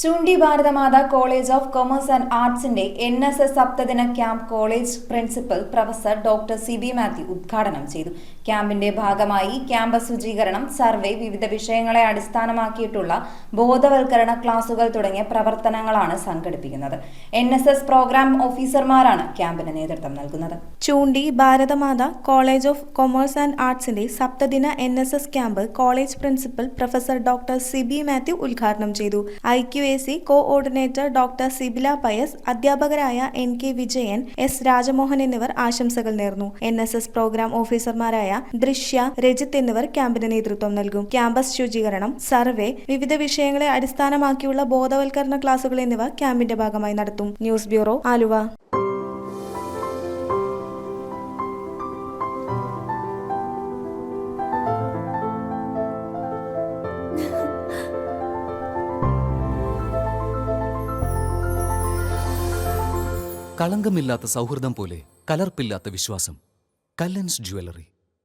ചൂണ്ടി Bharathamatha college of commerce and ആർട്സിന്റെ NSS സപ്തദിന camp college principal professor doctor Siby Mathew ഉദ്ഘാടനം ചെയ്തു. ക്യാമ്പിന്റെ ഭാഗമായി ക്യാമ്പസ് ശുചീകരണം, സർവേ, വിവിധ വിഷയങ്ങളെ അടിസ്ഥാനമാക്കിയിട്ടുള്ള ബോധവൽക്കരണ ക്ലാസുകൾ തുടങ്ങിയ പ്രവർത്തനങ്ങളാണ് സംഘടിപ്പിക്കുന്നത്. NSS പ്രോഗ്രാം ഓഫീസർമാരാണ് ക്യാമ്പിന് നേതൃത്വം നൽകുന്നത്. Choondy Bharathamatha college of commerce and ആർട്സിന്റെ സപ്തദിന NSS camp college principal professor doctor Siby Mathew ഉദ്ഘാടനം ചെയ്തു. IQAC coordinator doctor Sibila Pius, അധ്യാപകരായ NK വിജയൻ, S രാജമോഹൻ എന്നിവർ ആശംസകൾ നേർന്നു. NSS പ്രോഗ്രാം ഓഫീസർമാരായ ദൃശ്യ, രജിത്ത് എന്നിവർ ക്യാമ്പിന് നേതൃത്വം നൽകും. ക്യാമ്പസ് ശുചീകരണം, സർവേ, വിവിധ വിഷയങ്ങളെ അടിസ്ഥാനമാക്കിയുള്ള ബോധവൽക്കരണ ക്ലാസുകൾ എന്നിവ ക്യാമ്പിന്റെ ഭാഗമായി നടത്തും. News bureau, Aluva. കളങ്കമില്ലാത്ത സൗഹൃദം പോലെ കലർപ്പില്ലാത്ത വിശ്വാസം. കല്ലൻസ് ജ്വല്ലറി.